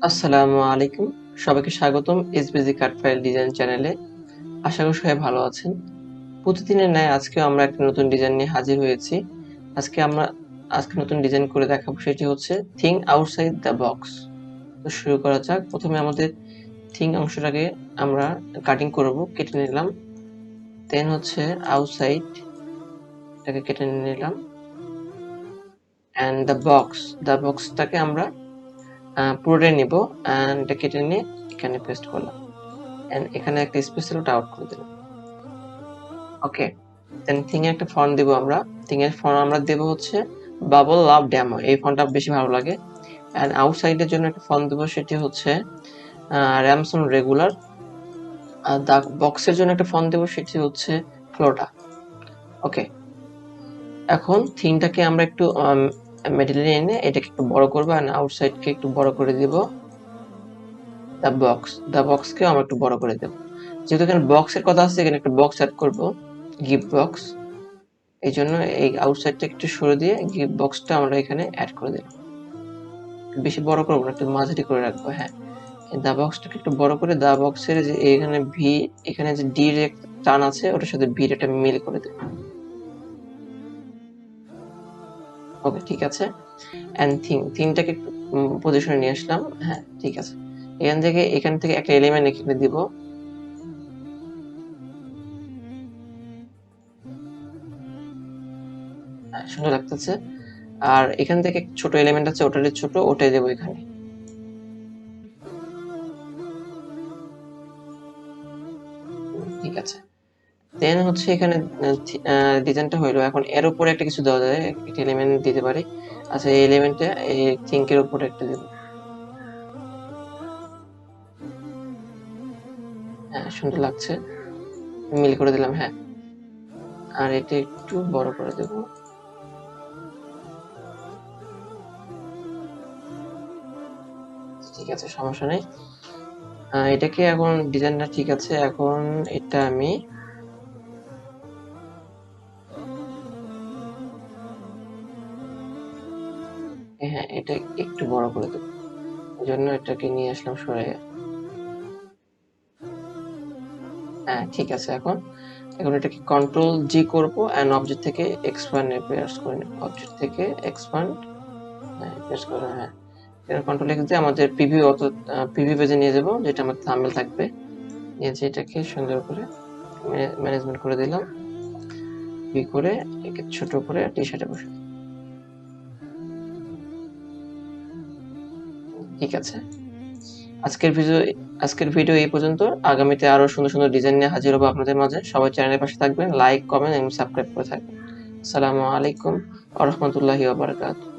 আসসালামু আলাইকুম, সবাইকে স্বাগতম এসভিজি কাট ফাইল ডিজাইন চ্যানেলে। আশা করি সবাই ভালো আছেন। প্রতিদিনের ন্যায় আজকেও আমরা একটা নতুন ডিজাইন নিয়ে হাজির হয়েছি। আজকে নতুন ডিজাইন করে দেখাবো, সেটি হচ্ছে থিঙ্ক আউটসাইড দ্য বক্স। তো শুরু করা যাক। প্রথমে আমাদের থিঙ্ক অংশটাকে আমরা কাটিং করব, কেটে নিলাম। দেন হচ্ছে আউটসাইড এটাকে কেটে নিলাম, অ্যান্ড দ্য বক্সটাকে আমরা পুরোটাই নিব, অ্যান্ড এটা কেটে নিয়ে এখানে পেস্ট করলাম, এন্ড এখানে একটা স্পেশাল আউট করে দিলাম। ওকে, দেন থিং এর একটা ফন্ট দেব আমরা। থিং এর ফন্ট আমরা দেব হচ্ছে বাবল লাভ ডেমো, এই ফন্টটা বেশি ভালো লাগে। এন্ড আউটসাইডের জন্য একটা ফন্ট দেব, সেটি হচ্ছে র্যামসন রেগুলার। আর দা বক্সের জন্য একটা ফন্ট দেব, সেটি হচ্ছে ফ্লোটা। ওকে, এখন থিংটাকে আমরা একটু মিডলে এনে এটাকে একটু বড় করবো, এন্ড আউটসাইডকে একটু বড় করে দিব। দ্য বক্সকে আমরা একটু বড় করে দেব। যেহেতু এখানে বক্সের কথা আছে, এখানে একটা বক্স অ্যাড করব, গিফট বক্স। এই জন্য এই আউটসাইডটা একটু সরে দিয়ে গিফট বক্সটা আমরা এখানে অ্যাড করে দিলাম। বেশি বড় করবো না, একটু মাঝারি করে রাখবো। হ্যাঁ, দা বক্সটাকে একটু বড় করে দা বক্সের যে এখানে ভি, এখানে যে ডি এর টান আছে ওটার সাথে ভি এটা মিল করে দেব। ওকে, ঠিক আছে। এন্ড থিংটাকে একটু পজিশনে নিয়ে আসলাম। হ্যাঁ, ঠিক আছে। এখান থেকে একটা এলিমেন্ট এখানে দিব। হ্যাঁ, সুন্দর লাগতেছে। আর এখান থেকে ছোট এলিমেন্ট আছে, ওটারই ছোট, ওটাই দেবো এখানে। ঠিক আছে। দেন হচ্ছে এখানে ডিজাইনটা হইলো। এখন এর উপরে একটা কিছু দেওয়া যায়, একটা এলিমেন্ট দিতে পারি। আচ্ছা, এই এলিমেন্টটা এই থিঙ্কের উপরে একটা দেব। হ্যাঁ, সুন্দর লাগছে, মিল করে দিলাম। হ্যাঁ, আর এটা একটু বড় করে দেব। ঠিক আছে, সমস্যা নেই। এটাকে এখন ডিজাইনটা ঠিক আছে। এখন এটা আমি হ্যাঁ, এটা একটু বড় করে দেব। এই জন্য এটাকে নিয়ে আসলাম সরে। হ্যাঁ, ঠিক আছে। এখন এটাকে কন্ট্রোল জি করবো, এন্ড অবজেক্ট থেকে এক্সপ্যান্ড পেয়ার্স করে নেব। অবজেক্ট থেকে এক্সপ্যান্ড, হ্যাঁ, পেয়ার্স করে। হ্যাঁ, কন্ট্রোল এক্স দিয়ে আমাদের প্রিভিউ পেজে নিয়ে যাব, যেটা আমার থাম্বনেল থাকবে। নিয়ে এটাকে সুন্দর করে ম্যানেজমেন্ট করে দিলাম, বি করে একে ছোট করে টি শার্টে বসে। ঠিক আছে, আজকের ভিডিও এই পর্যন্ত। আগামীতে আরো সুন্দর সুন্দর ডিজাইন নিয়ে হাজির হবো আপনাদের মাঝে। সবাই চ্যানেলের পাশে থাকবেন, লাইক, কমেন্ট এবং সাবস্ক্রাইব করে থাকবেন। আসসালামু আলাইকুম ওয়া রাহমাতুল্লাহি ওয়া বারাকাতুহু।